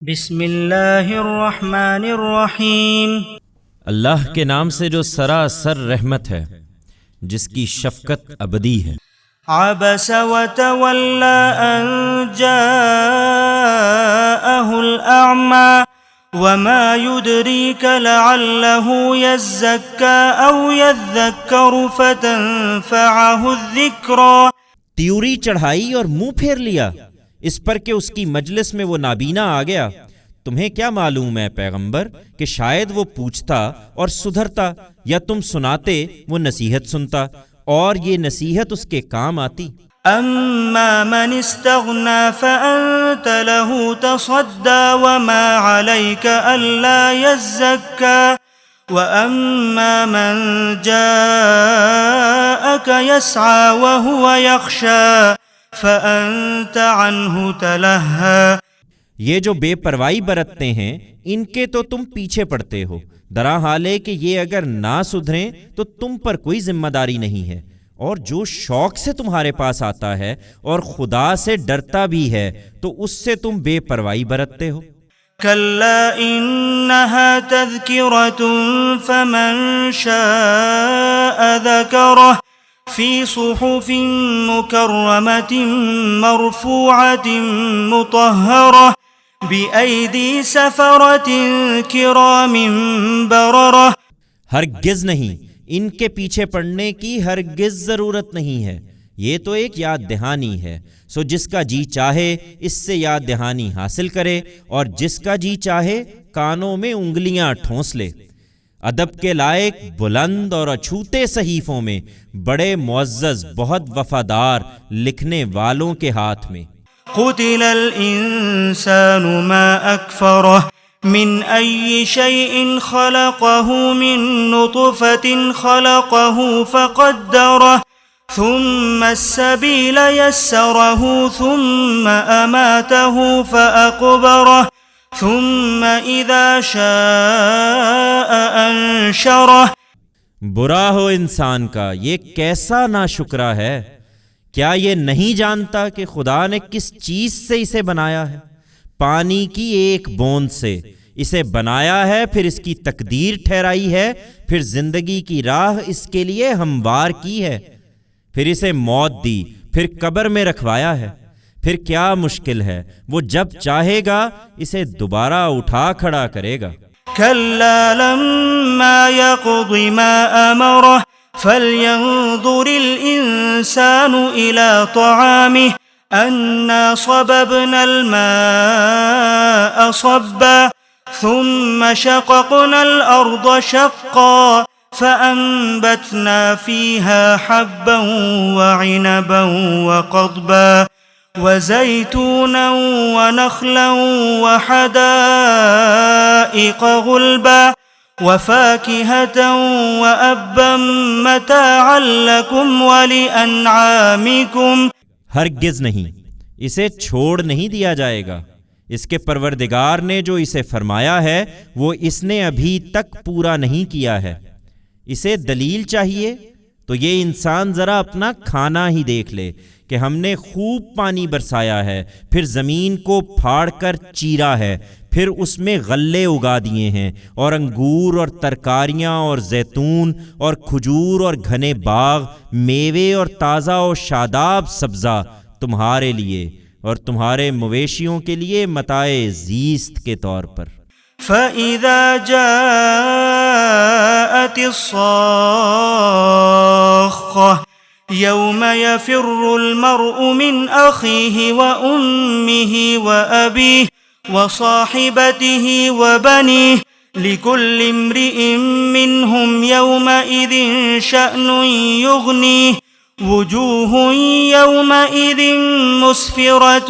بسم اللہ الرحمن الرحیم۔ اللہ کے نام سے جو سراسر رحمت ہے، جس کی شفقت ابدی ہے۔ عبس وتولى ان جاءه الاعمى وما يدريك لعله يزكى او يذكر فتنفعه الذكرى۔ تیوری چڑھائی اور منہ پھیر لیا اس پر کہ اس کی مجلس میں وہ نابینا آ گیا۔ تمہیں کیا معلوم ہے پیغمبر کہ شاید وہ پوچھتا اور سدھرتا، یا تم سناتے وہ نصیحت سنتا اور یہ نصیحت اس کے کام آتی۔ اما من استغنى فانت له تصدى وما عليك الا يزكى واما من جاءك يسعى وهو يخشى فأنت عنه تلهى۔ یہ جو بے پرواہی برتتے ہیں ان کے تو تم پیچھے پڑتے ہو، درا حال ہے کہ یہ اگر نہ سدھریں تو تم پر کوئی ذمہ داری نہیں ہے، اور جو شوق سے تمہارے پاس آتا ہے اور خدا سے ڈرتا بھی ہے تو اس سے تم بے پرواہی برتتے ہو۔ كلا إنها تذكرة فمن شاء ذكره في صحف مكرمة مرفوعة مطهرة بأيدي سفرة كرام بررة۔ ہرگز نہیں، ان کے پیچھے پڑنے کی ہرگز ضرورت نہیں ہے، یہ تو ایک یاد دہانی ہے، سو جس کا جی چاہے اس سے یاد دہانی حاصل کرے، اور جس کا جی چاہے کانوں میں انگلیاں ٹھونس لے۔ ادب کے لائق بلند اور اچھوتے صحیفوں میں، بڑے معزز بہت وفادار لکھنے والوں کے ہاتھ میں۔ قتل الانسان ما اکفرہ من ای شیء خلقہ من نطفة خلقہ فقدرہ ثم السبیل یسرہ ثم اماتہ فاقبرہ ثم اذا شاء انشرہ۔ برا ہو انسان کا، یہ کیسا ناشکرا ہے، کیا یہ نہیں جانتا کہ خدا نے کس چیز سے اسے بنایا ہے؟ پانی کی ایک بوند سے اسے بنایا ہے، پھر اس کی تقدیر ٹھہرائی ہے، پھر زندگی کی راہ اس کے لیے ہموار کی ہے، پھر اسے موت دی، پھر قبر میں رکھوایا ہے، پھر کیا مشکل ہے، وہ جب چاہے گا اسے دوبارہ اٹھا کھڑا کرے گا۔ كلا لما يقض ما أمره فلينظر الإنسان إلى طعامه أنا صببنا الماء صبا ثم شققنا الأرض شقا فأنبتنا فيها حبا وعنبا وقضبا وزيتونا ونخلا وحدائق غلبا وفاكهة وأبا متاعا لكم ولأنعامكم۔ ہرگز نہیں، اسے چھوڑ نہیں دیا جائے گا، اس کے پروردگار نے جو اسے فرمایا ہے وہ اس نے ابھی تک پورا نہیں کیا ہے۔ اسے دلیل چاہیے تو یہ انسان ذرا اپنا کھانا ہی دیکھ لے کہ ہم نے خوب پانی برسایا ہے، پھر زمین کو پھاڑ کر چیرا ہے، پھر اس میں غلے اگا دیے ہیں، اور انگور اور ترکاریاں اور زیتون اور کھجور اور گھنے باغ، میوے اور تازہ و شاداب سبزہ تمہارے لیے اور تمہارے مویشیوں کے لیے متاع زیست کے طور پر۔ فَإِذَا جَاءَتِ الصَّاخَّةُ يَوْمَ يَفِرُّ الْمَرْءُ مِنْ أَخِيهِ وَأُمِّهِ وَأَبِيهِ وَصَاحِبَتِهِ وَبَنِيهِ لِكُلِّ امْرِئٍ مِّنْهُمْ يَوْمَئِذٍ شَأْنٌ يُغْنِيهِ وُجُوهٌ يَوْمَئِذٍ مُسْفِرَةٌ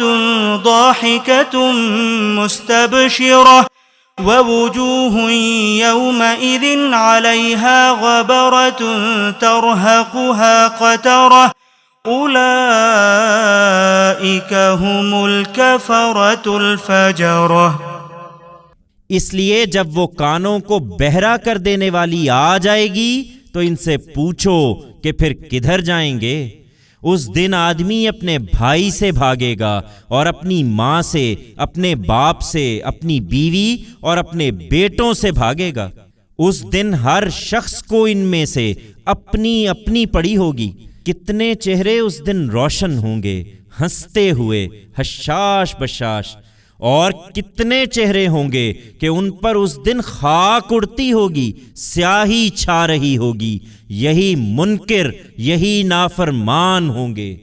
ضَاحِكَةٌ مُسْتَبْشِرَةٌ وَوُجُوهٌ يَوْمَئِذٍ عَلَيْهَا غَبَرَةٌ تَرْهَقُهَا قَتَرَةٌ أُولَئِكَ هُمُ الْكَفَرَةُ الْفَجَرَةُ۔ اس لیے جب وہ کانوں کو بہرا کر دینے والی آ جائے گی تو ان سے پوچھو کہ پھر کدھر جائیں گے؟ اس دن آدمی اپنے بھائی سے بھاگے گا اور اپنی ماں سے، اپنے باپ سے، اپنی بیوی اور اپنے بیٹوں سے بھاگے گا۔ اس دن ہر شخص کو ان میں سے اپنی اپنی پڑی ہوگی۔ کتنے چہرے اس دن روشن ہوں گے، ہنستے ہوئے، حشاش بشاش، اور کتنے چہرے ہوں گے کہ ان پر اس دن خاک اڑتی ہوگی، سیاہی چھا رہی ہوگی۔ یہی منکر، یہی نافرمان ہوں گے۔